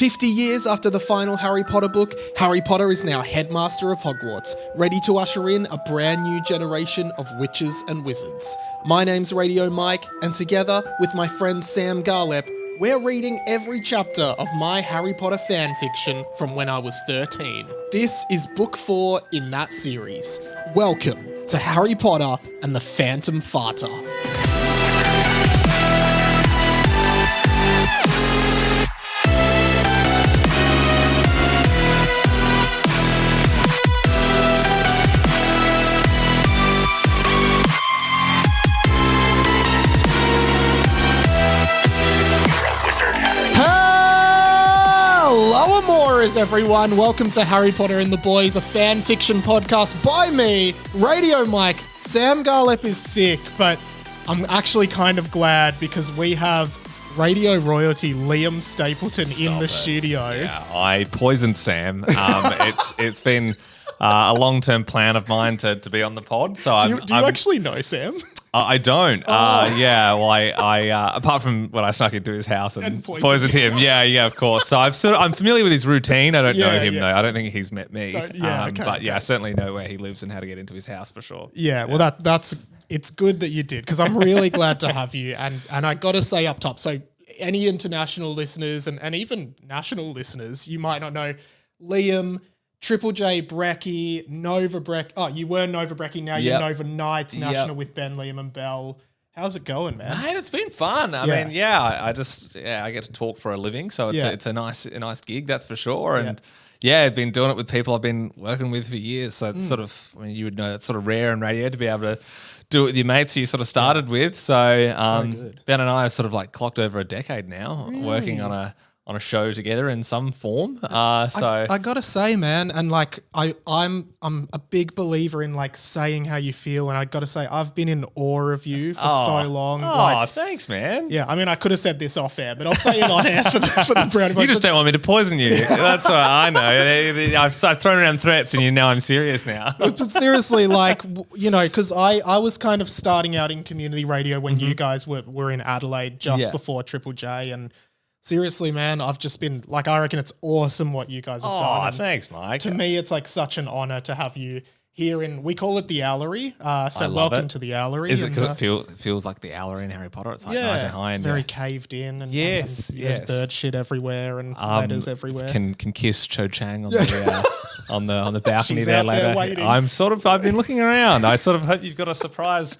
50 years after the final Harry Potter book, Harry Potter is now headmaster of Hogwarts, ready to usher in a brand new generation of witches and wizards. My name's Radio Mike, and together with my friend Sam Garlep, we're reading every chapter of my Harry Potter fanfiction from when I was 13. This is book 4 in that series. Welcome to Harry Potter and the Phantom Farter. Hello, Amores, everyone. Welcome to Harry Potter and the Boys, a fan fiction podcast by me, Radio Mike. Sam Garlep is sick, but I'm actually kind of glad because we have radio royalty Liam Stapleton in the studio. Yeah, I poisoned Sam. It's been a long-term plan of mine to be on the pod. So do you actually know Sam? I don't. Yeah. Well, I apart from when I snuck into his house and poisoned him. Yeah, of course. So I'm familiar with his routine. I don't know him though. I don't think he's met me. But I certainly know where he lives and how to get into his house for sure. Yeah. Well, that's it's good that you did because I'm really glad to have you. And I got to say up top, so any international listeners and even national listeners, you might not know Liam. Triple J Brecky, Nova Breck. Oh, you were Nova Brecky. Now you're Nova Knights National with Ben, Liam, and Bell. How's it going, man? Mate, it's been fun. I mean, I get to talk for a living, so it's a nice gig, that's for sure. And I've been doing it with people I've been working with for years. So it's sort of, I mean, you would know it's sort of rare in radio to be able to do it with your mates you sort of started with. So, Ben and I have sort of like clocked over a decade now working on a show together in some form. I gotta say, man, and like I'm a big believer in like saying how you feel, and I gotta say I've been in awe of you for so long. Thanks, man. Yeah, I mean I could have said this off air, but I'll say it on air for the brand. You just don't want me to poison you. That's what I know. I've thrown around threats, and you know I'm serious now. But seriously, like because I was kind of starting out in community radio when you guys were in Adelaide just before Triple J and. Seriously, man, I've just been like, I reckon it's awesome what you guys have done. Oh, thanks, Mike. To me, it's like such an honor to have you here we call it the Owlery. So welcome to the Owlery. Is it because it feels like the Owlery in Harry Potter? It's like nice and high. It's very caved in. And there's bird shit everywhere and letters everywhere. Can kiss Cho Chang on the balcony there later. I've been looking around. I sort of hope you've got a surprise.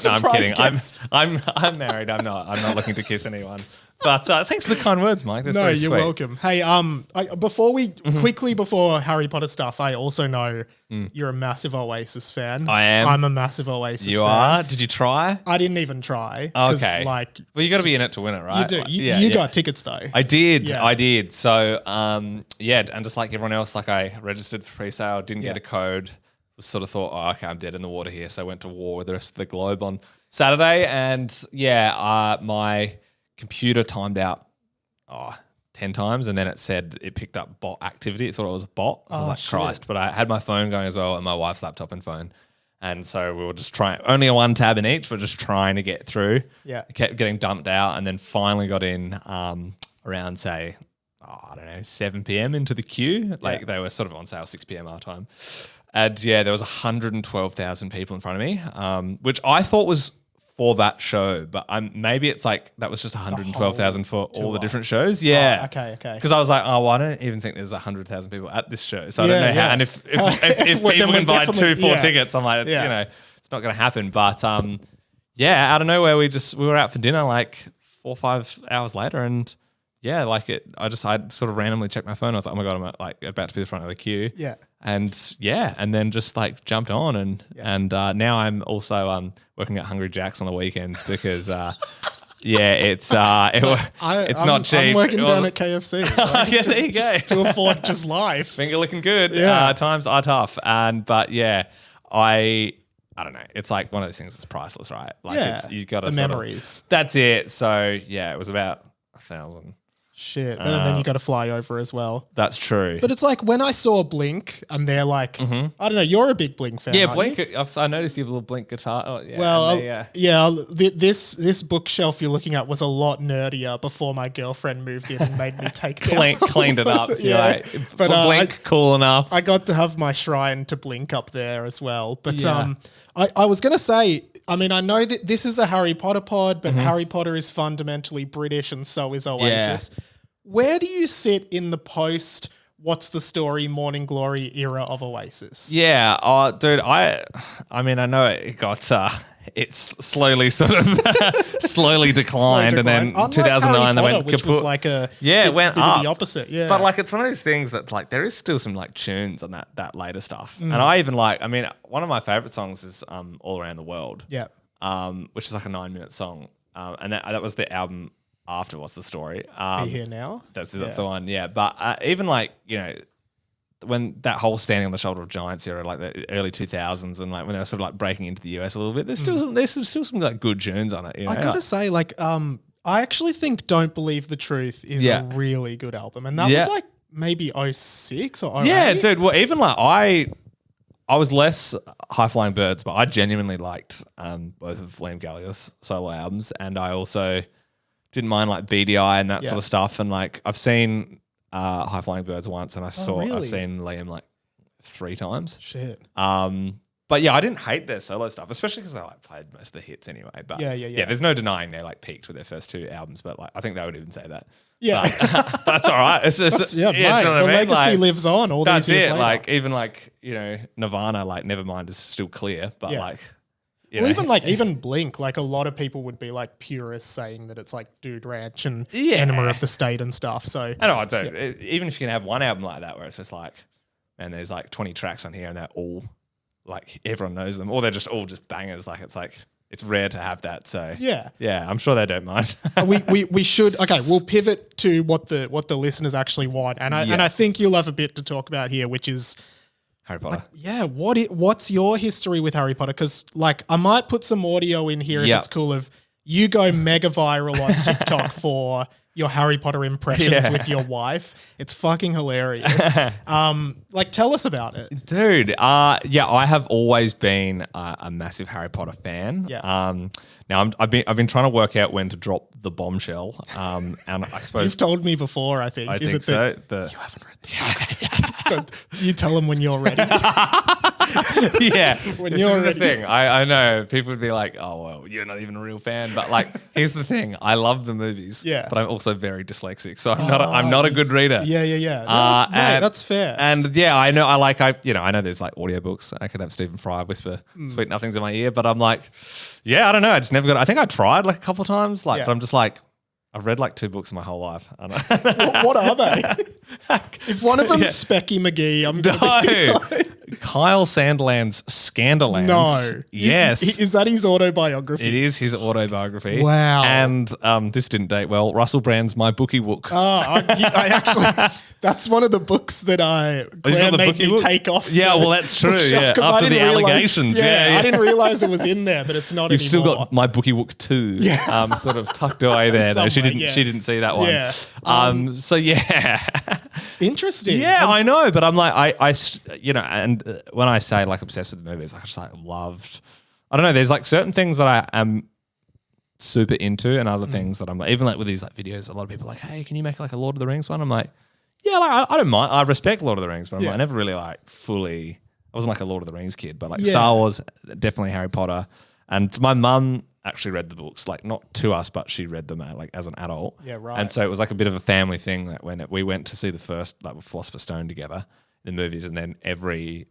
No, I'm kidding. I'm married. I'm not looking to kiss anyone. But thanks for the kind words, Mike. That's very you're sweet. Welcome. Hey, before Harry Potter stuff, I also know you're a massive Oasis fan. I am. I'm a massive Oasis fan. You are? Did you try? I didn't even try. Okay. Well, you got to be in it to win it, right? You do. You got tickets though. I did. Yeah. I did. So, and just like everyone else, like I registered for pre-sale, didn't get a code. Sort of thought, okay, I'm dead in the water here. So I went to war with the rest of the globe on Saturday, and my computer timed out 10 times, and then it said it picked up bot activity. It thought it was a bot. I was like, Christ. But I had my phone going as well, and my wife's laptop and phone. And so we were just trying, only a one tab in each, but just trying to get through. Yeah. It kept getting dumped out, and then finally got in around, say, 7 p.m. into the queue. Like they were sort of on sale 6 p.m. our time. And there was 112,000 people in front of me, which I thought was for that show, but maybe it's like that was just 112,000 for all the different shows. Yeah. Okay. Because I was like, I don't even think there's 100,000 people at this show, so I don't know how. And if people can buy 2-4 tickets, I'm like, it's not going to happen. But out of nowhere, we were out for dinner like 4 or 5 hours later, and I sort of randomly checked my phone. I was like, oh my God, I'm like about to be the front of the queue. Yeah. And then just like jumped on and now I'm also working at Hungry Jack's on the weekends because it's not cheap. I'm working down at KFC. Right? There you go. To afford just life. Finger looking good. Yeah. Times are tough. I don't know. It's like one of those things that's priceless, right? Like you got to the memories. That's it. So it was about 1,000. Shit. And then you got to fly over as well. That's true. But it's like when I saw Blink and they're like, I don't know, you're a big Blink fan. Yeah, aren't Blink. you? I noticed you have a little Blink guitar. Oh, yeah. Well, this bookshelf you're looking at was a lot nerdier before my girlfriend moved in and made me take down. Cleaned it up. So Yeah. like, But, for Blink, cool enough. I got to have my shrine to Blink up there as well. But Yeah. I was going to say, I mean, I know that this is a Harry Potter pod, but Harry Potter is fundamentally British and so is Oasis. Where do you sit in the post What's the Story Morning Glory era of Oasis? Yeah, dude, I mean, I know it got, it's slowly sort of slowly declined, and then Unlike 2009 they Harry went Potter, which was like a it went bit up. of the opposite. Yeah, But like, it's one of those things that like there is still some like tunes on that later stuff, Mm. and I even like. I mean, one of my favorite songs is "All Around the World," yeah, which is like a 9-minute song, and that was the album after What's the Story. Be Here Now. That's the one, yeah. But even like, you know, when that whole Standing on the Shoulder of Giants era, like the early 2000s, and like when they were sort of like breaking into the US a little bit, there's still some like good tunes on it. You know? I gotta say, like, I actually think "Don't Believe the Truth" is a really good album, and that was like maybe 06 or 08. Yeah, dude. Well, even like I was less High Flying Birds, but I genuinely liked both of Liam Gallagher's solo albums, and I also didn't mind like BDI and that sort of stuff. And like I've seen High Flying Birds once, and I've seen Liam like 3 times. Shit. But yeah, I didn't hate their solo stuff, especially because they like played most of the hits anyway. But yeah, there's no denying they like peaked with their first 2 albums. But like I think they would even say that. Yeah, but that's all right. It's just, mate, you know what I the mean? legacy Like, lives on. All that's these years it. later. Like even like, you know, Nirvana, like Nevermind is still clear, but like, you know, even Blink, like a lot of people would be like purists saying that it's like Dude Ranch and Enema of the State and stuff. So I know I do. Even if you can have one album like that where it's just like, man, there's like 20 tracks on here and they're all like everyone knows them, or they're just all just bangers. Like it's rare to have that. So yeah, I'm sure they don't mind. we should we'll pivot to what the listeners actually want, and I think you'll have a bit to talk about here, which is Harry Potter. What's your history with Harry Potter? Because like I might put some audio in here if it's cool of you go mega viral on TikTok for your Harry Potter impressions with your wife. It's fucking hilarious. Like tell us about it. Dude, I have always been a massive Harry Potter fan. Yeah. Now I've been trying to work out when to drop the bombshell. And I suppose you've told me before. I think you haven't read Don't you tell them when you're ready. Yeah, when this you're is ready. the thing. I know people would be like, "Oh well, you're not even a real fan." But like, here's the thing: I love the movies. Yeah. but I'm also very dyslexic, so I'm not a good reader. Yeah. No, that's fair. And yeah, I know. I know there's like audiobooks. I could have Stephen Fry whisper sweet nothings in my ear, but I'm like, yeah, I don't know. I just never got. I think I tried like a couple of times, but I'm just like, I've read like 2 books in my whole life. What are they? If one of them's Specky McGee, I'm going to be like... Kyle Sandilands Scandalands. No. Yes. Is that his autobiography? It is his autobiography. Wow. And this didn't date well. Russell Brand's My Bookie Wook. Oh, I actually... That's one of the books that Claire made me take off. Yeah, well, that's true. Yeah, after the allegations. Yeah, I didn't realize it was in there, but it's not You've anymore. still got My Bookie Wook 2 sort of tucked away there. Though. She didn't see that one. Yeah. So yeah. It's interesting. Yeah, I know, but I'm like, I you know, and when I say like obsessed with the movies, I just like loved. I don't know. There's like certain things that I am super into, and other things that I'm like, even like with these like videos. A lot of people are like, hey, can you make like a Lord of the Rings one? I'm like, yeah, like I don't mind. I respect Lord of the Rings, but I'm like, I never really like fully. I wasn't like a Lord of the Rings kid, but like Star Wars, definitely Harry Potter, and my mum actually read the books, like not to us, but she read them like as an adult. Yeah, right. And so it was like a bit of a family thing that when we went to see the first like Philosopher's Stone together, the movies, and then every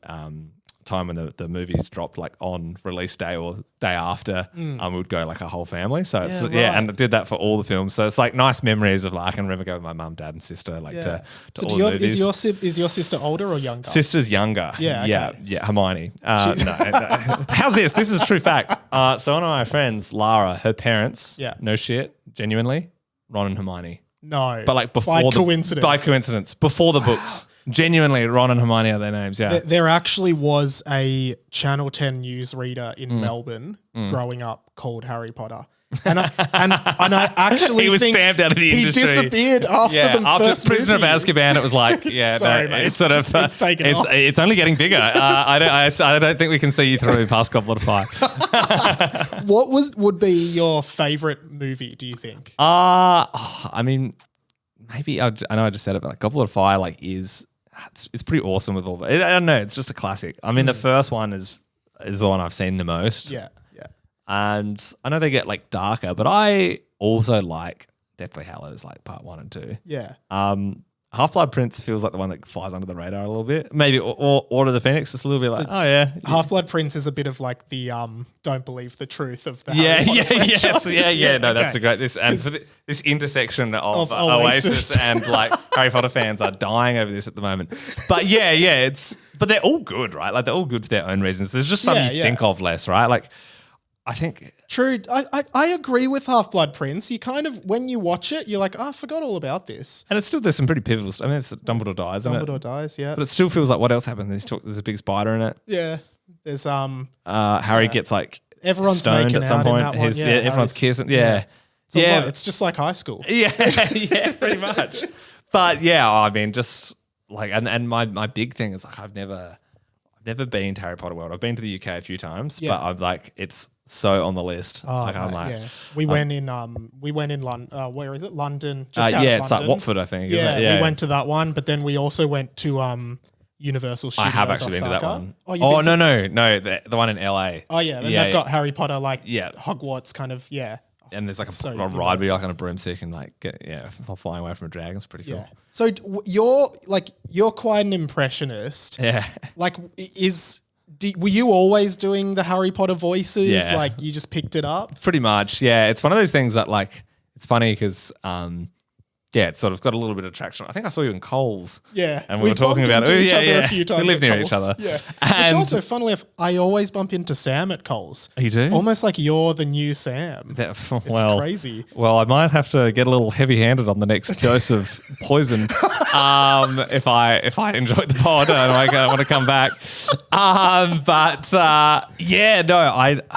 time when the movies dropped like on release day or day after, we would go like a whole family. So it's and I did that for all the films. So it's like nice memories of like I can remember going with my mum, dad, and sister like to all the movies. Is your sister older or younger? Sister's younger. Yeah, okay. Yeah, Hermione. No. How's this? This is a true fact. So one of my friends, Lara, her parents, no shit, genuinely, Ron and Hermione. No. But like before by coincidence, before the books. Genuinely, Ron and Hermione are their names, yeah. There actually was a Channel 10 newsreader in Melbourne growing up called Harry Potter. And I actually he was think stamped out of the industry. He disappeared after the first Prisoner movie. of Azkaban. It was like, Sorry, mate, it's sort of it's taken off. It's only getting bigger. I don't think we can see you through past Goblet of Fire. What would be your favorite movie? Do you think? I mean, maybe I know I just said it, but like Goblet of Fire, like it's pretty awesome with all that. I don't know. It's just a classic. I mean, the first one is the one I've seen the most. Yeah. And I know they get like darker, but I also like Deathly Hallows, like part 1 and 2. Yeah. Half-Blood Prince feels like the one that flies under the radar a little bit. Maybe or Order of the Phoenix, just a little bit like, oh yeah. Half-Blood Prince is a bit of like the don't believe the truth of the Harry Potter franchise. No, Okay. that's a great this intersection of Oasis and like Harry Potter fans are dying over this at the moment. But but they're all good, right? Like they're all good for their own reasons. There's just something you think of less, right? Like I think true. I agree with Half-Blood Prince. You kind of when you watch it, you're like, I forgot all about this. And it's still there's some pretty pivotal stuff. I mean, it's Dumbledore dies. Dumbledore dies, yeah. But it still feels like what else happened? There's a big spider in it. Yeah. There's Harry gets like everyone's stoned making at some out in point. that one. Everyone's kissing. Yeah. It's just like high school. Yeah, pretty much. But I mean, just like and my big thing is like I've never been to Harry Potter World. I've been to the UK a few times, but I'm like it's so on the list. We went in London. Where is it? London. Just out of it's like London. Watford, I think. Yeah, isn't it? we went to that one, but then we also went to Universal Studios. I have actually been to that Osaka. one. No, the one in LA. Oh yeah, and they've got Harry Potter Hogwarts kind of And there's like a ride where you're like on a broomstick and like flying away from a dragon. It's pretty cool. Yeah. So you're quite an impressionist. Yeah. Like were you always doing the Harry Potter voices? Yeah. Like you just picked it up? Pretty much. Yeah. It's one of those things that like it's funny because it's sort of got a little bit of traction. I think I saw you in Coles. Yeah. And we were talking about each other a few times. We live at near Coles. each other. Yeah. And Which also, funnily enough, I always bump into Sam at Coles. You do? Almost like you're the new Sam. It's crazy. Well, I might have to get a little heavy-handed on the next dose of poison if I enjoy the pod and I want to come back. I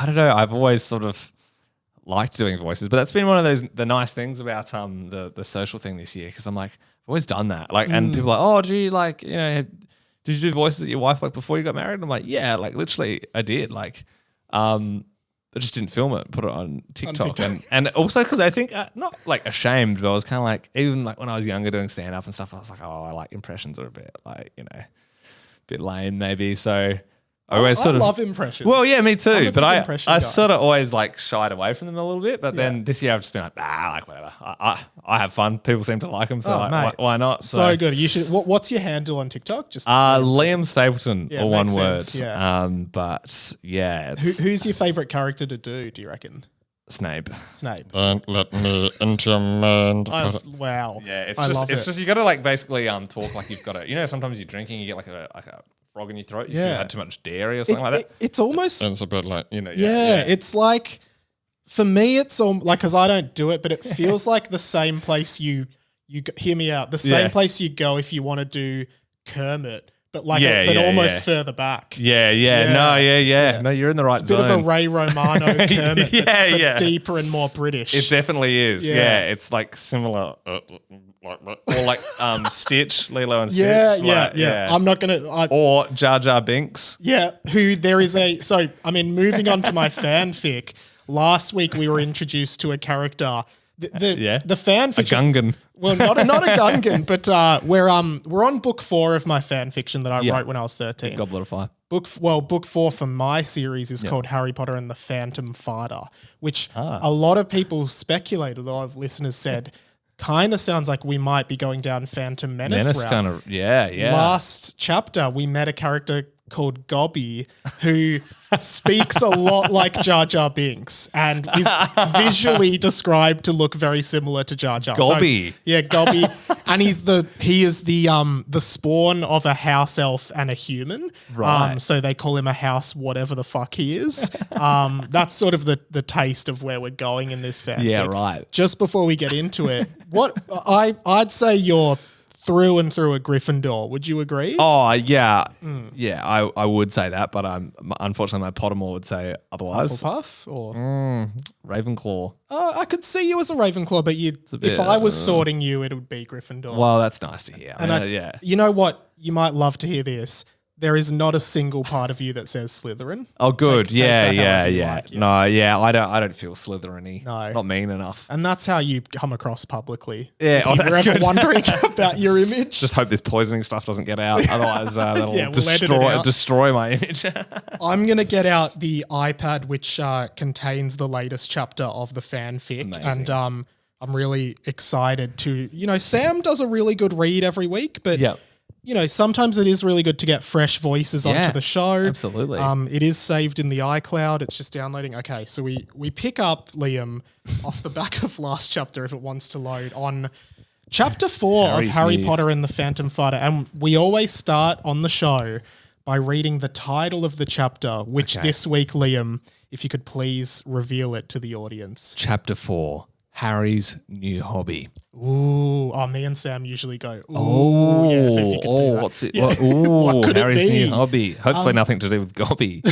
don't know. I've always sort of liked doing voices, but that's been one of the nice things about the social thing this year because I'm like I've always done that and people are like, oh, do you did you do voices at your wife like before you got married? And I'm like, yeah, like literally I did I just didn't film it, put it on TikTok. And also because I think not like ashamed, but I was kind of like even like when I was younger doing stand up and stuff, I was like, oh, I like impressions are a bit like a bit lame maybe. So I love impressions. Well, yeah, me too. But I guy. sort of always like shied away from them a little bit. But then this year I've just been like, like whatever. I have fun. People seem to like them, so why not? So good. You should. What's your handle on TikTok? Just Liam Stapleton, all one word. Sense, yeah. But yeah, who's your favorite character to do? Do you reckon? Snape. Don't let me into your mind. Wow. Yeah, it's just you got to like basically talk like you've got to. Sometimes you're drinking, you get like a frog in your throat. You had too much dairy or something like that. It's almost. It's a bit like It's like for me, it's like because I don't do it, but it feels like the same place you hear me out. The same place you go if you want to do Kermit. But almost further back. No, you're in the right zone. Bit of a Ray Romano Kermit, but deeper and more British. It definitely is. Yeah, it's like similar, or like Stitch, Lilo and Stitch. Yeah. I'm not gonna. Or Jar Jar Binks. Yeah, moving on to my fanfic. Last week we were introduced to a character. The fanfiction. A Gungan. Well, not a Gungan, but we're on book 4 of my fan fiction that I wrote when I was 13. Goblet of Fire. Book 4 for my series is called Harry Potter and the Phantom Fighter, which a lot of people speculated, a lot of listeners said, kind of sounds like we might be going down Phantom Menace route. Kind of, yeah. Last chapter, we met a character called Gobby who speaks a lot like Jar Jar Binks and is visually described to look very similar to Jar Jar. Gobby. Gobby. And he is the spawn of a house elf and a human. Right. So they call him a house whatever the fuck he is. That's sort of the taste of where we're going in this fanfic. Yeah, right. Just before we get into it, what I'd say your through and through a Gryffindor. Would you agree? Oh, yeah. Yeah, I would say that, but unfortunately my Pottermore would say otherwise. Hufflepuff or Ravenclaw. I could see you as a Ravenclaw, but if I was sorting you, it would be Gryffindor. Well, that's nice to hear. And yeah. You know what? You might love to hear this. There is not a single part of you that says Slytherin. Oh, good. Take that however you Yeah. like, No, yeah, I don't feel Slytherin-y. No. Not mean enough. And that's how you come across publicly. Yeah, If you were that's ever good. wondering about your image. Just hope this poisoning stuff doesn't get out. Otherwise, that'll Yeah, we'll edit it out. destroy my image. I'm going to get out the iPad, which contains the latest chapter of the fanfic. Amazing. And I'm really excited to, Sam does a really good read every week, but Yep. Sometimes it is really good to get fresh voices onto the show. Absolutely. It is saved in the iCloud. It's just downloading. Okay, so we pick up, Liam, off the back of last chapter, if it wants to load, on chapter 4 Harry's of Harry new. Potter and the Phantom Fighter. And we always start on the show by reading the title of the chapter, which this week, Liam, if you could please reveal it to the audience. Chapter 4, Harry's new hobby. Ooh, me and Sam usually go, ooh. Oh, yeah, so if you could do that. what's it? Yeah. What, ooh, What could it Harry's be? new hobby. Hopefully nothing to do with Gobby.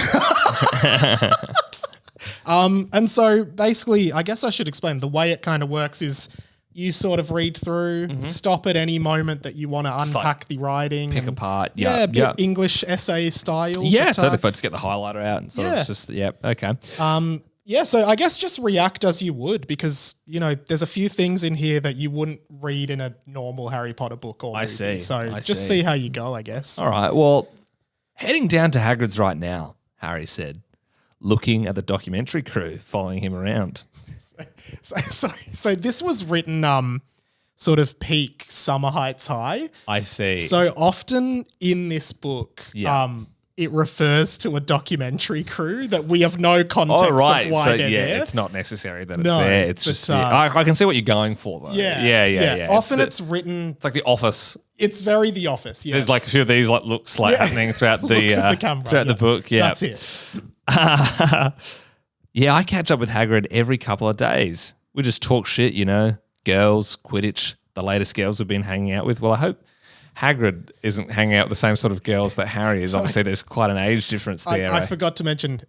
And so basically, I guess I should explain the way it kind of works is you sort of read through, stop at any moment that you want to unpack the writing. Pick and- apart. Yeah, a bit Yeah. English essay style. Yeah, but, totally. If I just get the highlighter out and sort Yeah. of just, okay. yeah, so I guess just react as you would because, there's a few things in here that you wouldn't read in a normal Harry Potter book or movie. see, So I just see. see how you go, I guess. All right. Well, heading down to Hagrid's right now, Harry said, looking at the documentary crew following him around. So this was written sort of peak Summer Heights High. I see. So often in this book, Yeah. it refers to a documentary crew that we have no context Oh, right. of why So, they're there. it's not necessary that No, it's there. It's but, just, I can see what you're going for, though. Yeah. Often It's it's written, like The Office. it's very The Office. Yes. There's like a few of these looks happening throughout the Looks at the camera, throughout the book. Yeah, That's it. Yeah, I catch up with Hagrid every couple of days. We just talk shit, girls, Quidditch, the latest girls we've been hanging out with. Well, I hope Hagrid isn't hanging out with the same sort of girls that Harry is. Obviously, there's quite an age difference there. I forgot to mention,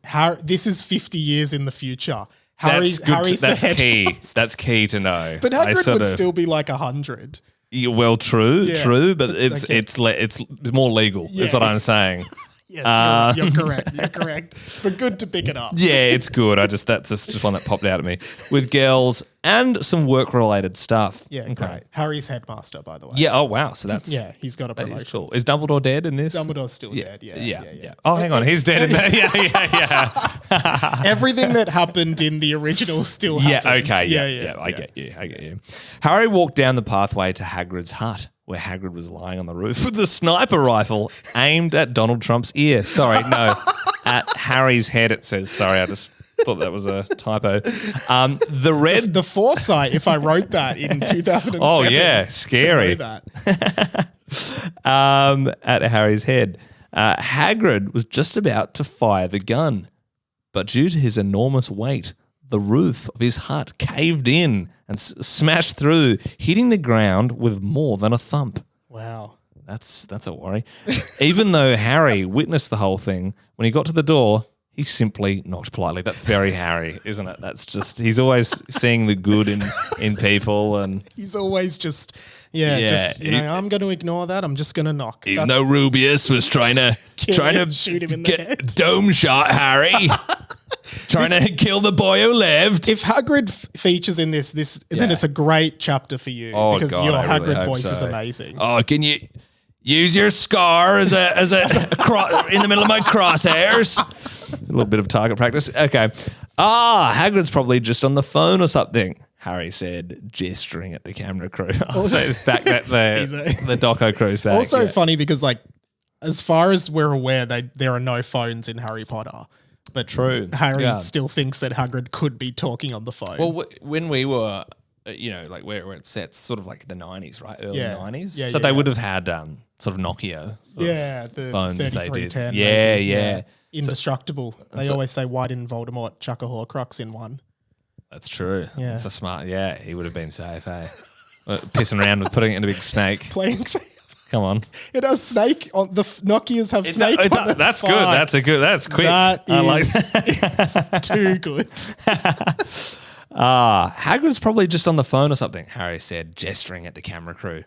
this is 50 years in the future. That's good. Harry's That's the key. headmaster. That's key to know. But I Hagrid sort would of- still be like 100. Yeah, well, true, Yeah, but but it's okay. it's more legal. Is Yeah. what I'm saying. Yes, you're correct. You're correct. But good to pick it up. Yeah, it's good. That's just one that popped out at me with girls and some work related stuff. Yeah, great. Harry's headmaster, by the way. Yeah. Oh wow. So that's He's got a that promotion. is cool. Is Dumbledore dead in this? Dumbledore's still dead. Yeah. Oh, hang on. He's dead in there. Yeah. Everything that happened in the original still Yeah. happens. Okay. Yeah. I get you. Harry walked down the pathway to Hagrid's hut, where Hagrid was lying on the roof with a sniper rifle aimed at Donald Trump's ear. Sorry, no, at Harry's head. It says. Sorry, I just thought that was a typo. The foresight, if I wrote that in 2007. Oh yeah, scary. To know that. At Harry's head. Hagrid was just about to fire the gun, but due to his enormous weight, the roof of his hut caved in and smashed through, hitting the ground with more than a thump. Wow. That's a worry. Even though Harry witnessed the whole thing, when he got to the door, he simply knocked politely. That's very Harry, isn't it? That's just, he's always seeing the good in people, and He's always just, I'm going to ignore that. I'm just going to knock. even though Rubius was trying to shoot him in the head. dome shot Harry, trying to kill the boy who lived. If Hagrid features in this, then it's a great chapter for you because God, your I really Hagrid hope voice is so. amazing. Oh, can you use your scar as a in the middle of my crosshairs? A little bit of target practice. Okay. Hagrid's probably just on the phone or something, Harry said, gesturing at the camera crew. So it's back that the doco crew's back. Also yeah. funny because, as far as we're aware, there are no phones in Harry Potter. But True. Harry Yeah. still thinks that Hagrid could be talking on the phone. Well, when we were, where it's set, sort of like the 90s, right? Early Yeah. 90s. Yeah, so yeah, they yeah. would have had sort of Nokia sort of the phones if they did. 3310. Yeah, maybe. yeah. Indestructible. They always say, why didn't Voldemort chuck a Horcrux in one? That's true. Yeah. That's a smart, he would have been safe, eh? pissing around with putting it in a big snake. Playing. Come on. It has snake on the Nokias have snake. On it. That's good. That's quick. That is I like that. too good. Hagrid's probably just on the phone or something, Harry said, gesturing at the camera crew.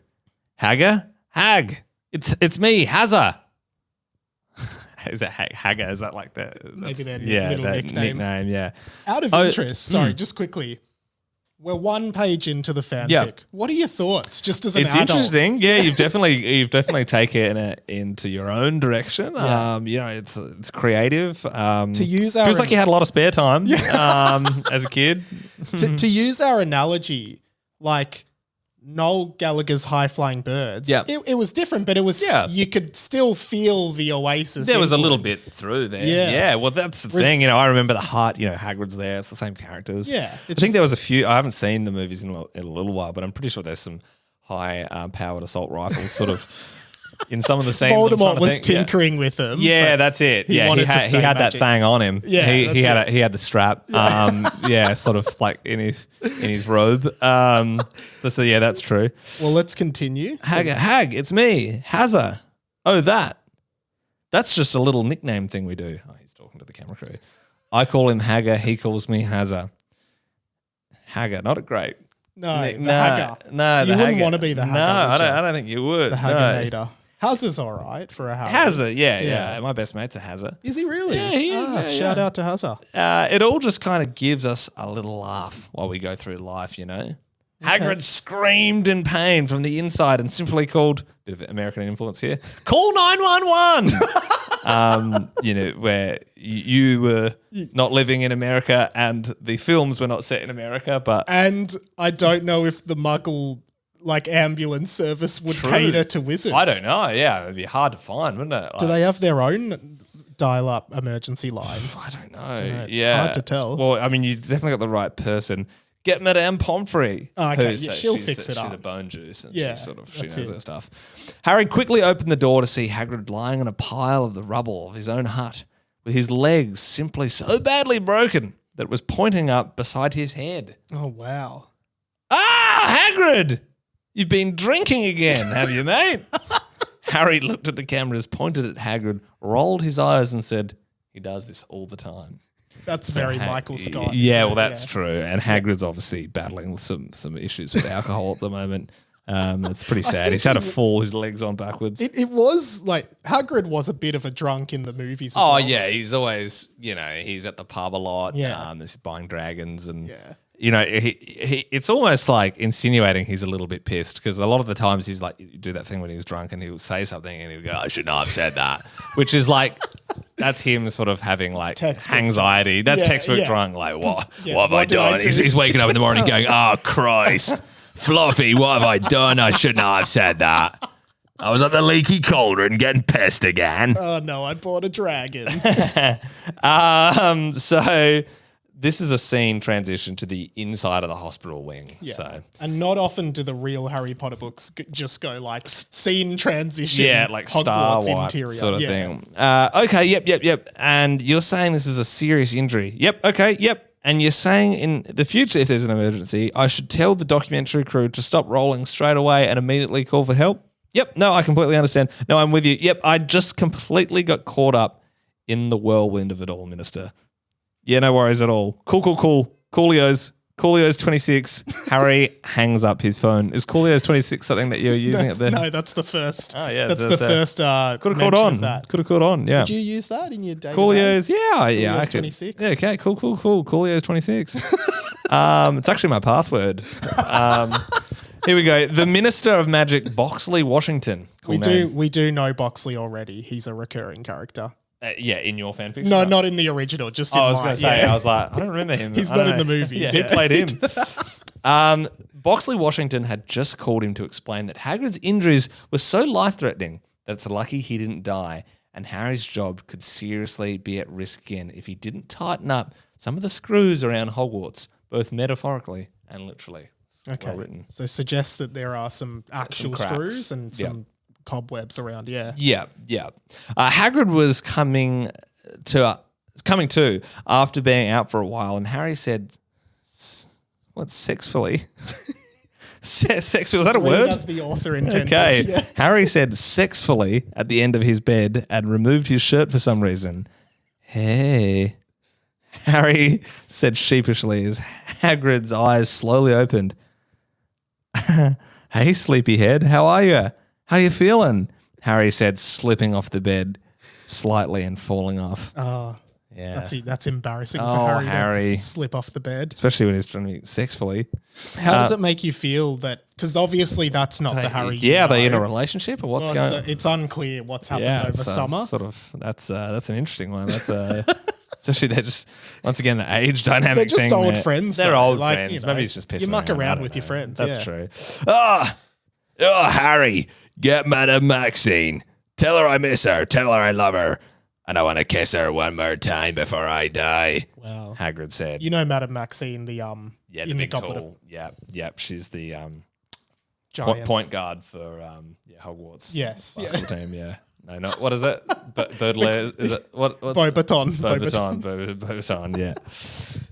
Hagger? Hag. It's me, Hazza. Is it Hagger? Is that like that? Maybe their little nickname. Yeah. Out of interest, sorry, just quickly. We're one page into the fanfic. Yeah. What are your thoughts, just as an It's adult? interesting. Yeah, you've definitely taken it into your own direction. Yeah. It's creative. To use our feels like you had a lot of spare time as a kid. to use our analogy, like Noel Gallagher's High Flying Birds. Yeah. It was different, but it was you could still feel the Oasis. There was a little influence. bit through there. Yeah. Well, that's the thing. I remember the heart. Hagrid's there. It's the same characters. Yeah. I think there was a few. I haven't seen the movies in a little while, but I'm pretty sure there's some high-powered assault rifles sort of in some of the scenes. Voldemort was tinkering with them. Yeah, that's it. he wanted to he stay had that magic. thang on him. Yeah, he that's had the strap. Sort of like in his robe. So yeah, that's true. Well, let's continue. Hag, it's me, Hazza. Oh, that's just a little nickname thing we do. Oh, he's talking to the camera crew. I call him Hagger. He calls me Hazza. Hagger, not a great. No, the Hagger. No, you wouldn't want to be the Hagger. No, I don't think you would. The Hagganator. Hazza's all right for a Harry. Hazza, yeah. My best mate's a Hazza. Is he really? Yeah, he is. Shout out to Hazza. It all just kind of gives us a little laugh while we go through life, Hagrid screamed in pain from the inside and simply called, bit of American influence here, call 911. Where you were not living in America and the films were not set in America, but... And I don't know if the Muggle ambulance service would cater to wizards. I don't know, yeah. It'd be hard to find, wouldn't it? Do they have their own dial-up emergency line? I don't know. It's hard to tell. Well, I mean, you definitely got the right person. Get Madame Pomfrey. Oh, okay. She'll fix it up. She's a bone juice and she knows her stuff. Harry quickly opened the door to see Hagrid lying on a pile of the rubble of his own hut with his legs simply so badly broken that it was pointing up beside his head. Oh, wow. Ah, Hagrid! You've been drinking again, have you, mate? Harry looked at the cameras, pointed at Hagrid, rolled his eyes and said, he does this all the time. That's very Michael Scott. Yeah, well, that's true. And Hagrid's obviously battling with some issues with alcohol at the moment. It's pretty sad. He's had a fall, his legs on backwards. It was Hagrid was a bit of a drunk in the movies as well. Oh, yeah. He's always, he's at the pub a lot. Yeah. He's buying dragons and... Yeah. He it's almost like insinuating he's a little bit pissed because a lot of the times he's like, you do that thing when he's drunk and he'll say something and he'll go, I should not have said that, which is like, that's him sort of having anxiety. That's textbook drunk. Like, what have I done? He's waking up in the morning going, oh, Christ, Fluffy, what have I done? I should not have said that. I was at the leaky cauldron getting pissed again. Oh, no, I bought a dragon. So... This is a scene transition to the inside of the hospital wing. Yeah. So. And not often do the real Harry Potter books just go scene transition. Yeah, like Star Hogwarts Wipe interior sort of thing. Okay, yep. And you're saying this is a serious injury. Yep, okay, yep. And you're saying in the future, if there's an emergency, I should tell the documentary crew to stop rolling straight away and immediately call for help? Yep, no, I completely understand. No, I'm with you. Yep, I just completely got caught up in the whirlwind of it all, Minister. Yeah, no worries at all. Cool. Coolio's 26. Harry hangs up his phone. Is Coolio's 26 something that you're using it there? No, that's the first. Oh, yeah. That's the first could have caught on. Could have caught on, yeah. Did you use that in your day? Coolio's, yeah, I could. 26? Yeah, okay, cool. Coolio's 26. It's actually my password. Here we go. The Minister of Magic, Boxley Washington. Cool name. We do know Boxley already. He's a recurring character. Yeah, in your fanfiction? No, not in the original, just in I was going to say, yeah. I was like, I don't remember him. He's not in the movies. Yeah, he played him. Boxley Washington had just called him to explain that Hagrid's injuries were so life-threatening that it's lucky he didn't die, and Harry's job could seriously be at risk again if he didn't tighten up some of the screws around Hogwarts, both metaphorically and literally. Okay. Well written. So suggests that there are some actual screws and some cobwebs around, yeah. Yeah. Hagrid was coming to after being out for a while, and Harry said, sexfully, Sexfully, is that a Read word? as the author intended. Okay. Yeah. Harry said sexfully at the end of his bed and removed his shirt for some reason. Hey. Harry said sheepishly as Hagrid's eyes slowly opened. Hey, sleepyhead, how are you? How you feeling? Harry said, slipping off the bed slightly and falling off. Oh, Yeah. that's embarrassing for Oh, Harry, Harry. to slip off the bed. Especially when he's trying to be sexfully. How does it make you feel that? Because obviously that's not the Harry. Yeah, are they in a know. relationship or what's Well, going on? it's unclear what's happened over it's, summer. Sort of. That's an interesting one. That's especially they're just once again the age dynamic. They're just thing old there. friends. They're though. old Like, friends. you know, Maybe he's just pissing. You muck around. I around don't with your know. friends. That's yeah. true. Oh, Harry, get Madame Maxine. Tell her I miss her. Tell her I love her. And I want to kiss her one more time before I die. Wow. Hagrid said. You know Madame Maxine, the Yeah, the in big the Goblet of tall. Yep. She's the Giant. point guard for Hogwarts. Yes. Basketball team. Yeah. No, not what is it? Baudelaire is it? What's Beauxbaton. Beauxbaton. Yeah.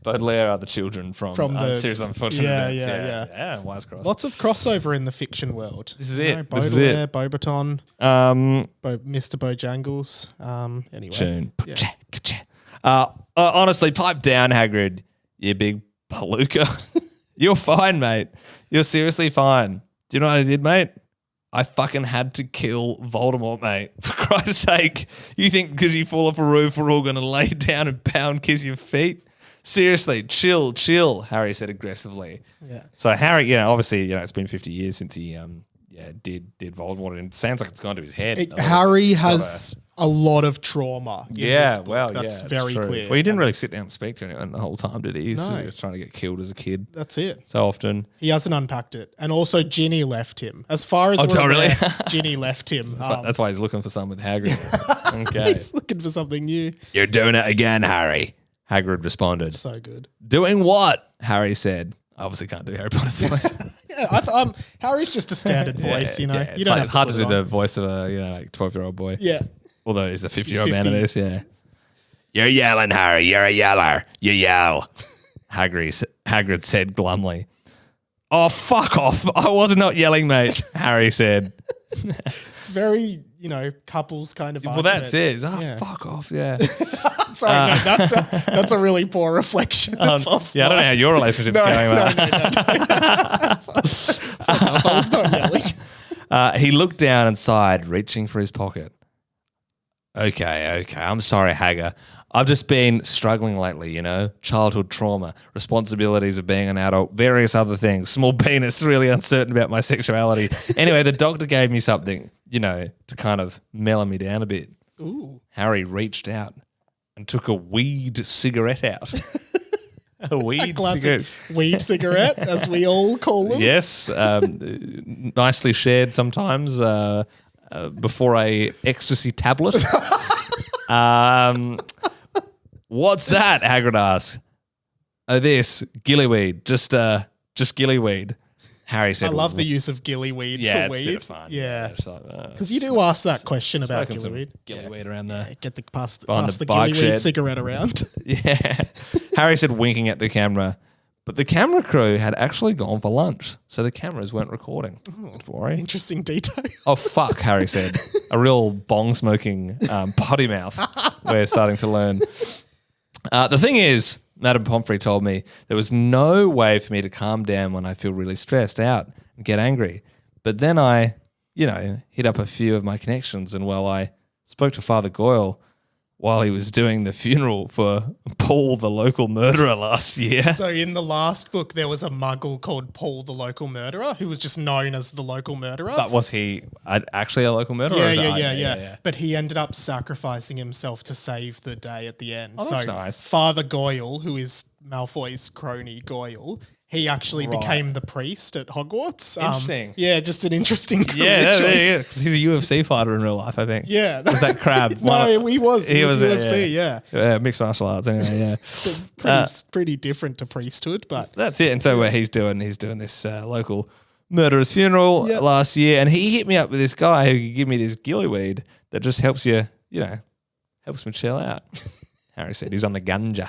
Baudelaire are the children from the Series of Unfortunate yeah, Events. yeah. Yeah. Wise cross. Lots of crossover in the fiction world. This is You it. know, This is Baudelaire, it. Beauxbaton, Mr. Bojangles. Anyway. Tune. Yeah. Honestly, pipe down, Hagrid. You big palooka. You're fine, mate. You're seriously fine. Do you know what I did, mate? I fucking had to kill Voldemort, mate. For Christ's sake. You think because you fall off a roof, we're all going to lay down and pound kiss your feet? Seriously, chill, Harry said aggressively. Yeah. So Harry, obviously, it's been 50 years since he did Voldemort, and it sounds like it's gone to his head. Harry has a lot of trauma. In this book. That's it's very true. clear. Well, he didn't really sit down and speak to anyone the whole time, did he? He No. was trying to get killed as a kid That's it. so often. He hasn't unpacked it. And also Ginny left him. As far as Oh, we're really? aware, Ginny left him. That's why he's looking for someone with Hagrid. Okay. He's looking for something new. You're doing it again, Harry. Hagrid responded. So good. Doing what? Harry said. I obviously can't do Harry Potter's voice. Yeah, Harry's just a standard voice, you know. Yeah, You don't have it's hard to put do it the on. voice of a 12-year-old boy. Yeah. Although he's a 50-year-old He's man in 50. this, yeah. You're yelling, Harry. You're a yeller. You yell. Hagrid said glumly. Oh, fuck off. I was not yelling, mate, Harry said. It's very, couples kind of Well, argument. that's it. Yeah. Fuck off, yeah. Sorry, no, that's a really poor reflection. Yeah, I don't know how your relationship's going, mate. I was not yelling. He looked down and sighed, reaching for his pocket. Okay. I'm sorry, Hagger. I've just been struggling lately, childhood trauma, responsibilities of being an adult, various other things, small penis, really uncertain about my sexuality. Anyway, the doctor gave me something, to kind of mellow me down a bit. Ooh. Harry reached out and took a weed cigarette out. A weed Classic cigarette. weed cigarette, as we all call them. Yes, nicely shared sometimes before a ecstasy tablet. What's that? Hagrid asked. Oh, this Gillyweed, just Gillyweed. Harry said. I love the use of Gillyweed yeah, for it's weed. a bit of fun. Yeah. Because Because you do ask that question about Gillyweed. Gillyweed around there. Get the pass Behind the the bike Gillyweed shed. cigarette around. Yeah. Harry said, winking at the camera. But the camera crew had actually gone for lunch, so the cameras weren't recording. Don't worry. Interesting detail. Oh, fuck, Harry said. A real bong-smoking potty mouth. We're starting to learn. The thing is, Madame Pomfrey told me there was no way for me to calm down when I feel really stressed out and get angry. But then I, hit up a few of my connections and, I spoke to Father Goyle while he was doing the funeral for Paul, the local murderer, last year. So in the last book, there was a muggle called Paul the Local Murderer who was just known as the Local Murderer. But was he actually a local murderer? or is it- Yeah. But he ended up sacrificing himself to save the day at the end. Oh, that's nice. Father Goyle, who is Malfoy's crony Goyle, he actually became the priest at Hogwarts. Interesting. Yeah, just an interesting career Yeah, choice. because he's a UFC fighter in real life, I think. Yeah. Was that Crab? No, he was. He was UFC, yeah. Mixed martial arts, anyway, yeah. Pretty different to priesthood, but That's it. And so he's doing this local murderer's funeral Yep. last year, and he hit me up with this guy who could give me this Gillyweed that just helps you, helps me chill out. Harry said he's on the ganja.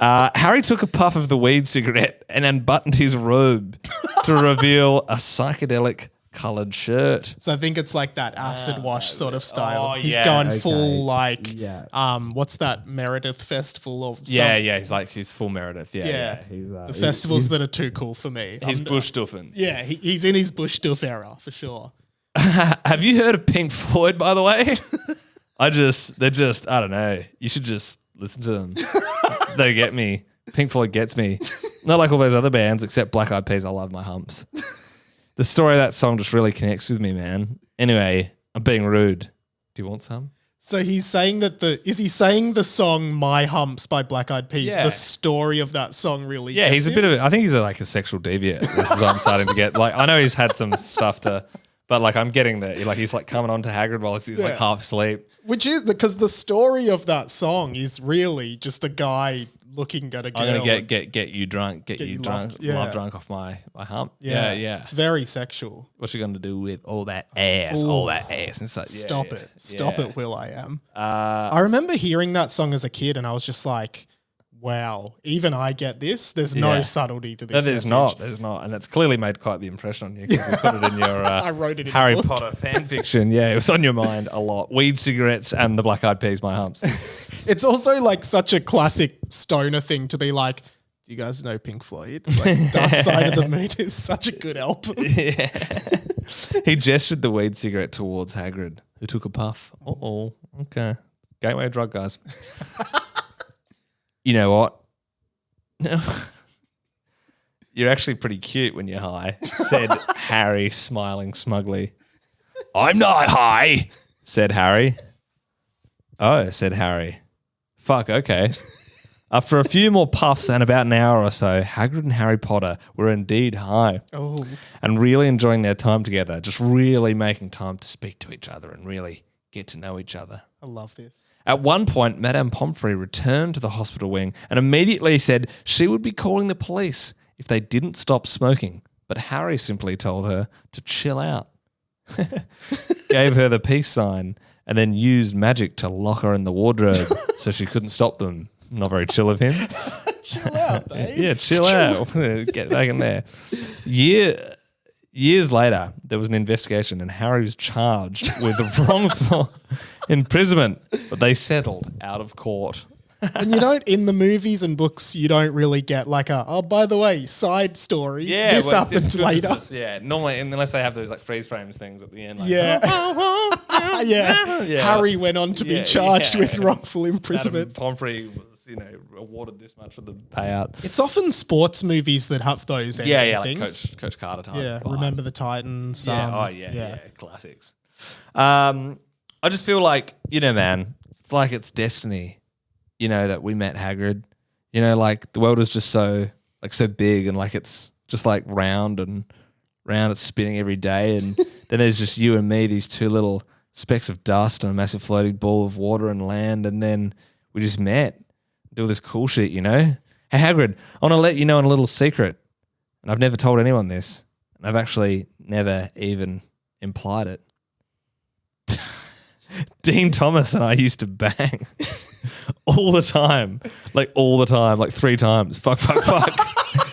Harry took a puff of the weed cigarette and unbuttoned his robe to reveal a psychedelic coloured shirt. So I think it's like that acid wash sort of style. Oh, He's yeah, going okay. full like, Yeah. what's that Meredith festival or something? Yeah, he's full Meredith. Yeah. Yeah. He's, The festivals that are too cool for me. he's bush stuffing. Yeah, he's in his bush stuff era for sure. Have you heard of Pink Floyd, by the way? I don't know. You should just listen to them. They get me. Pink Floyd gets me. Not like all those other bands, except Black Eyed Peas. I love my humps. The story of that song just really connects with me, man. Anyway, I'm being rude. Do you want some? So he's saying that is he saying the song My Humps by Black Eyed Peas, Yeah. the story of that song really Yeah, gets he's a bit of I think he's like a sexual deviant. This is what I'm starting to get. Like, I know he's had some stuff but like I'm getting there. Like he's like coming on to Hagrid while he's like half asleep. Which is because the story of that song is really just a guy looking at a girl. I'm gonna get you drunk, get you drunk, love drunk off my hump. Yeah. It's very sexual. What you gonna do with all that ass? All that ass and such. Stop it, Will I Am. I remember hearing that song as a kid and I was just like, wow, even I get this. There's no subtlety to this. There's not. And it's clearly made quite the impression on you because you put it in your I wrote it in Harry the book. Potter fan fiction. Yeah, it was on your mind a lot. Weed, cigarettes, and the Black Eyed Peas, My Humps. It's also like such a classic stoner thing to be like, do you guys know Pink Floyd? Like Dark Side of the Moon is such a good album. Yeah. He gestured the weed cigarette towards Hagrid, who took a puff. Uh-oh. Okay. Gateway drug, guys. You know what? You're actually pretty cute when you're high, said Harry, smiling smugly. I'm not high, said Harry. Oh, said Harry. Fuck, okay. After a few more puffs and about an hour or so, Hagrid and Harry Potter were indeed high and really enjoying their time together, just really making time to speak to each other and really get to know each other. I love this. At one point, Madame Pomfrey returned to the hospital wing and immediately said she would be calling the police if they didn't stop smoking, but Harry simply told her to chill out, gave her the peace sign, and then used magic to lock her in the wardrobe so she couldn't stop them. Not very chill of him. Chill out, babe. Yeah, chill out. Get back in there. Years later, there was an investigation and Harry was charged with wrongful imprisonment, but they settled out of court. And you don't, in the movies and books, you don't really get like by the way, side story. Yeah, this well, it's happened good later. Yeah, normally, unless they have those like freeze frames things at the end. Like, Yeah. Yeah. Harry went on to be charged with wrongful Madame imprisonment. Pomfrey was, awarded this much for the payout. It's often sports movies that have those Yeah, like things. Coach Carter type. Yeah, vibe. Remember the Titans. Yeah, classics. I just feel like, man, it's like it's destiny, that we met Hagrid. Like the world is just so big and like it's just like round and round, it's spinning every day. And then there's just you and me, these two little specks of dust and a massive floating ball of water and land. And then we just met, do all this cool shit, Hey, Hagrid, I want to let you know a little secret. And I've never told anyone this. And I've actually never even implied it. Dean Thomas and I used to bang all the time, like 3 times. Fuck.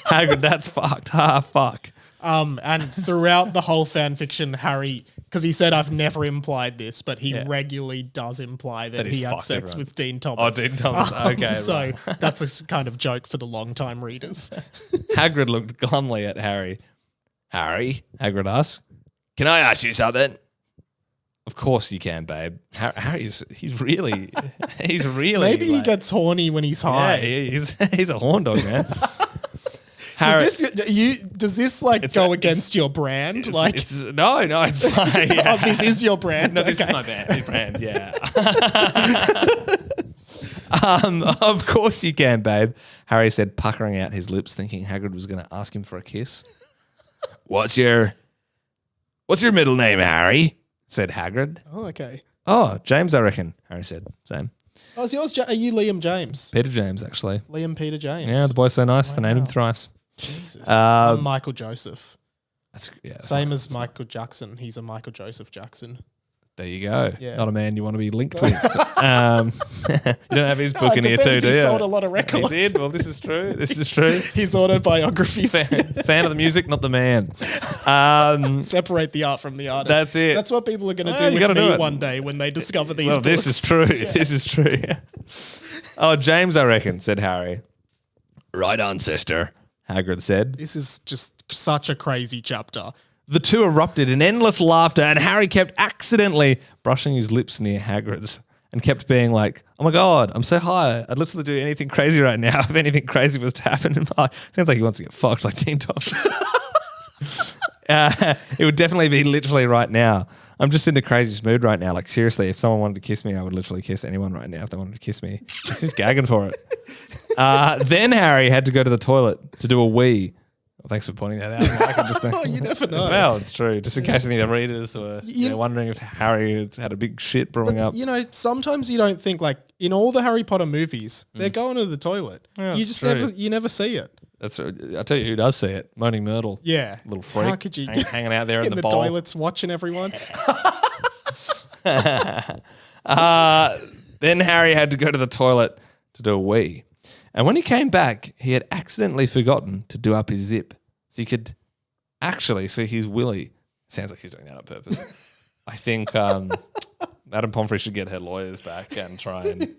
Hagrid, that's fucked. Fuck. And throughout the whole fan fiction, Harry, because he said, I've never implied this, but he regularly does imply that he's he had fucked sex everyone. with Dean Thomas. Oh, Dean Thomas. Okay. So right. that's a kind of joke for the long-time readers. Hagrid looked glumly at Harry. Harry, Hagrid asked, can I ask you something? Of course you can, babe. He's really Maybe he gets horny when he's high. Yeah, he's a horn dog, man. Harry, Does this go against your brand? No, it's fine. Yeah. Oh, this is your brand. No, this is my brand. Yeah. Of course you can, babe. Harry said, puckering out his lips, thinking Hagrid was going to ask him for a kiss. What's your middle name, Harry? Said Hagrid. Oh, okay. Oh, James, I reckon. Harry said, same. Oh, is yours? Are you Liam James? Peter James, actually. Liam Peter James. Yeah, the boy's so nice. They named him thrice. Jesus. I'm Michael Joseph. That's Same as Michael Jackson. He's a Michael Joseph Jackson. There you go. Yeah. Not a man you want to be linked with. You don't have his book in here too, do you? He sold a lot of records. He did. Well, this is true. This is true. His autobiographies. Fan of the music, not the man. Separate the art from the artist. That's it. That's what people are going to Well, you do gotta with me do it. one day when they discover these Well, books. this is true. This is true. Oh, James, I reckon, said Harry. Right on, sister, Hagrid said. This is just such a crazy chapter. The two erupted in endless laughter, and Harry kept accidentally brushing his lips near Hagrid's and kept being like, oh my God, I'm so high. I'd literally do anything crazy right now if anything crazy was to happen in my... Sounds like he wants to get fucked like Teen Tops. It would definitely be literally right now. I'm just in the craziest mood right now. Like, seriously, if someone wanted to kiss me, I would literally kiss anyone right now if they wanted to kiss me. He's gagging for it. Then Harry had to go to the toilet to do a wee. Well, thanks for pointing that out. I can just think, You never know. well, it's true. Just in case any of the readers were wondering if Harry had a big shit brewing up. You know, sometimes you don't think, like, in all the Harry Potter movies, they're going to the toilet. Yeah, You just true. never see it. That's I'll tell you who does see it. Moaning Myrtle. Yeah. Little freak. How could you hanging out there in the bowl. toilets watching everyone? Then Harry had to go to the toilet to do a wee. And when he came back, he had accidentally forgotten to do up his zip. So you could actually see his willy. Sounds like he's doing that on purpose. I think Madame Pomfrey should get her lawyers back and try and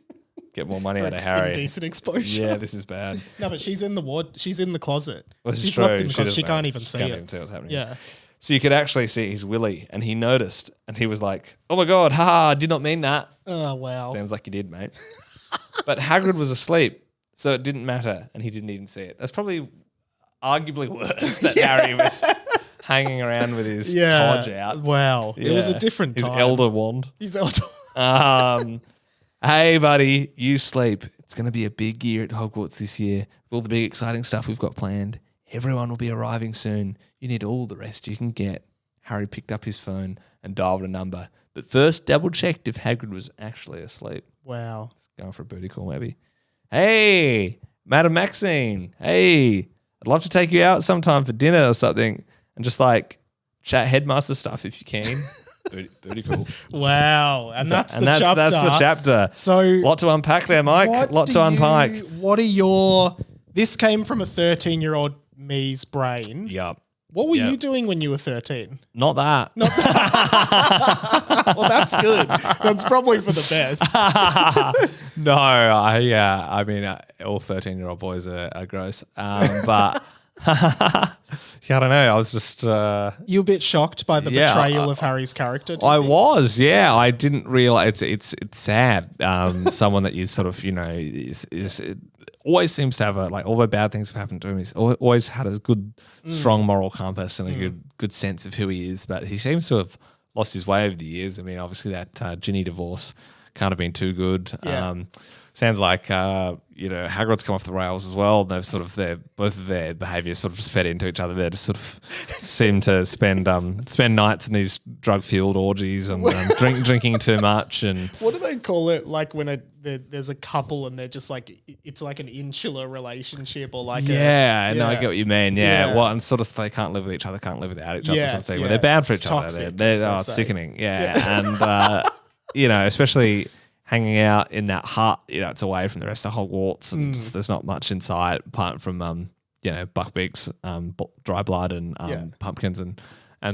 get more money out of Harry. Indecent exposure. Yeah, this is bad. No, but she's in the ward. She's in the closet. Well, this is She's true. locked in the closet. doesn't She can't know. even She see can't it. even see what's happening. Yeah. So you could actually see his willy, and he noticed, and he was like, "Oh my God, haha, I did not mean that." Oh, wow. Sounds like you did, mate. But Hagrid was asleep, so it didn't matter, and he didn't even see it. That's probably arguably worse that Harry was hanging around with his Todge out. Wow. It was a different his time. elder wand. His elder. Hey, buddy, you sleep. It's going to be a big year at Hogwarts this year. With all the big exciting stuff we've got planned. Everyone will be arriving soon. You need all the rest you can get. Harry picked up his phone and dialed a number, but first double-checked if Hagrid was actually asleep. Wow. He's going for a booty call, maybe. Hey, Madam Maxine. Hey, I'd love to take you out sometime for dinner or something and just like chat headmaster stuff if you can. Booty call. Wow. And that's the chapter. That's the chapter. So lot to unpack there, Mike. Lot to unpack. What are your... This came from a 13-year-old me's brain. Yup. What were you doing when you were 13? Not that. Well, that's good. That's probably for the best. No, I mean, all 13-year-old boys are gross. But yeah, I don't know. I was just... You were a bit shocked by the betrayal of Harry's character? I was, yeah. I didn't realize it's sad. Someone that you sort of, always seems to have although bad things have happened to him, he's always had a good, strong moral compass and a good sense of who he is. But he seems to have lost his way over the years. I mean, obviously that Ginny divorce can't have been too good. Yeah. Sounds like Hagrid's come off the rails as well. They've sort of both of their behaviours sort of just fed into each other. They just sort of seem to spend nights in these drug fueled orgies and drinking too much. And what do they call it? Like when there's a couple and they're just like it's like an insular relationship or like no, I get what you mean. Yeah, Yeah. well, and sort of they can't live with each other, can't live without each other, Yes, sort of thing. Where yes. they're bad for It's each other. toxic, They're as they say. sickening. Yeah, and especially hanging out in that hut, it's away from the rest of Hogwarts, and there's not much inside apart from buckbeaks, dry blood, and pumpkins and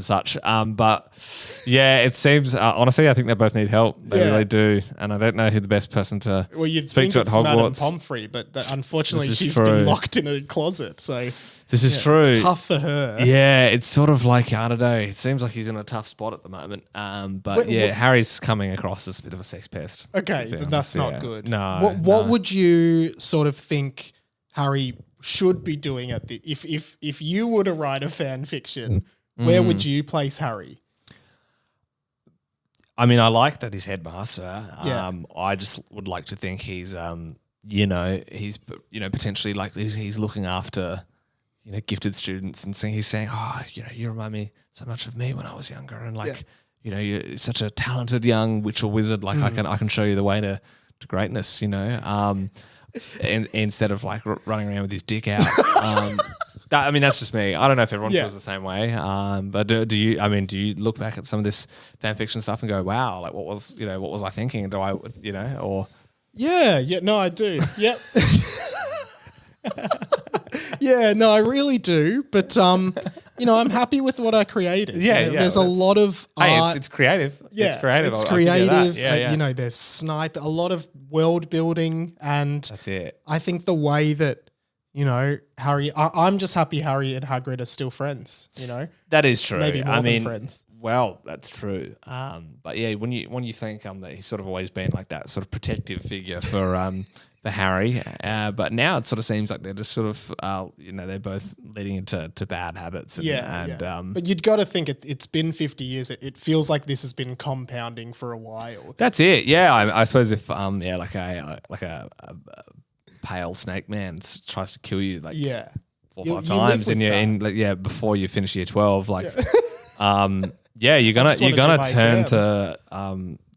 such. But yeah, it seems honestly, I think they both need help. They really do, and I don't know who the best person to you'd speak think to at it's Madame Hogwarts. Pomfrey, but unfortunately This is she's true. been locked in a closet. So This is true. it's tough for her. Yeah, it's sort of like, I don't know, it seems like he's in a tough spot at the moment. But Harry's coming across as a bit of a sex pest. Okay, to be then that's honest. not good. No. What would you sort of think Harry should be doing at the if you were to write a fan fiction, where would you place Harry? I mean, I like that he's headmaster. Yeah. I just would like to think he's, he's potentially like he's looking after, gifted students and he's saying, oh, you remind me so much of me when I was younger, and you're such a talented young witch or wizard. Like I can show you the way to greatness. And instead of like running around with his dick out. That's just me. I don't know if everyone feels the same way. But do you? I mean, do you look back at some of this fan fiction stuff and go, "Wow, like what was I thinking?" Do I, or Yeah, no, I do. Yep. Yeah, no, I really do. But I'm happy with what I created. Yeah, There's a lot of art. Hey, it's creative. Yeah, it's creative. It's I'll give you that. creative. Yeah. There's snipe, a lot of world building, and That's it. I think the way that Harry. I'm just happy Harry and Hagrid are still friends. That is true. Maybe more than friends. Well, that's true. But yeah, when you think that he's sort of always been like that sort of protective figure for Harry, but now it sort of seems like they're just sort of they're both leading into bad habits. But you'd got to think it's been 50 years. It feels like this has been compounding for a while. That's it. Yeah, I suppose if like a pale snake man tries to kill you 4 or 5 times before you finish year 12, you're gonna turn to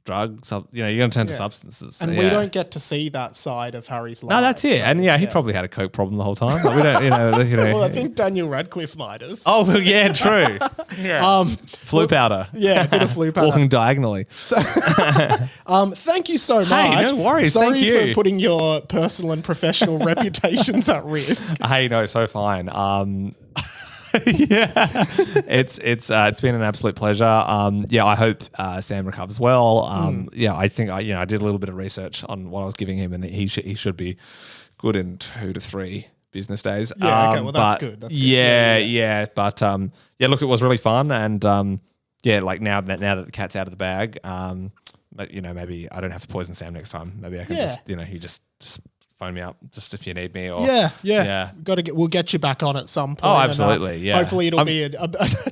drugs. You're gonna turn to substances, and we don't get to see that side of Harry's life. No, that's it. And he probably had a coke problem the whole time. Like, we don't, Well, I think Daniel Radcliffe might have. Oh, well, yeah, true. Flu powder. Yeah, a bit of flu powder. Walking diagonally. Thank you so much. Hey, no worries. Sorry Thank you for putting your personal and professional reputations at risk. Hey, no, so fine. It's been an absolute pleasure. I hope Sam recovers well. I think I did a little bit of research on what I was giving him, and he should be good in 2 to 3 business days. Yeah, okay, well that's good. That's good. But look, it was really fun, and like now that the cat's out of the bag, but maybe I don't have to poison Sam next time. Maybe I can just phone me up just if you need me. Or We'll get you back on at some point. Oh, absolutely. And, hopefully it'll be a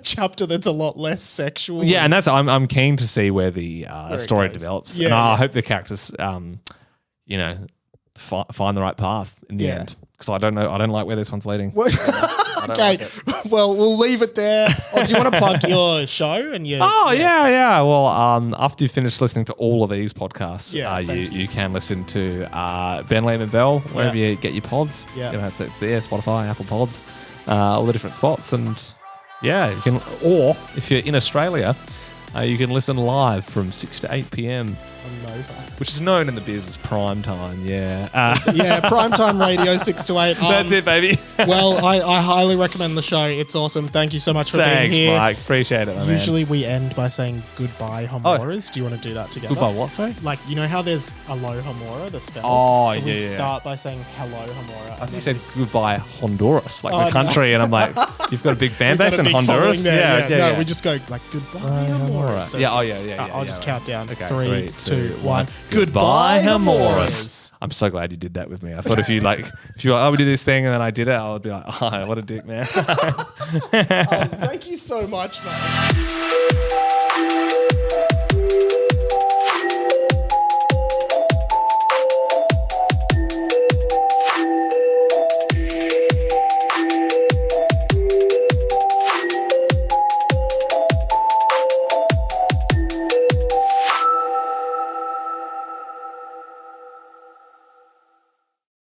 chapter that's a lot less sexual. Yeah, and that's I'm keen to see where the story develops. Yeah, and I hope the characters find the right path in the end, because I don't like where this one's leading. Okay, well, we'll leave it there. Or do you want to plug your show and your? Yeah. Well, after you finish listening to all of these podcasts, you can listen to Ben Lehman Bell wherever you get your pods. Yeah, it's there, Spotify, Apple Pods, all the different spots, and you can. Or if you're in Australia, you can listen live from 6 to 8 p.m. on Nova, which is known in the biz as prime time. Prime time radio 6 to 8. That's it, baby. Well, I highly recommend the show. It's awesome. Thank you so much for being here. Thanks, Mike. Appreciate it, my Usually we end by saying goodbye, Hamoras. Do you want to do that together? Goodbye what, sorry? Like, how there's Aloha, the spell? Oh, so we start by saying hello, Hamora. I think you said goodbye, Honduras, like the country. And I'm like, you've got a big fan base in Honduras? No, we just go like goodbye, Hamora. So I'll just count down. Okay, 3, 2, 1. Goodbye, Hamoras. I'm so glad you did that with me. I thought if you were like, oh, we did this thing, and then I did it, I would be like, oh, what a dick, man. Thank you so much, man.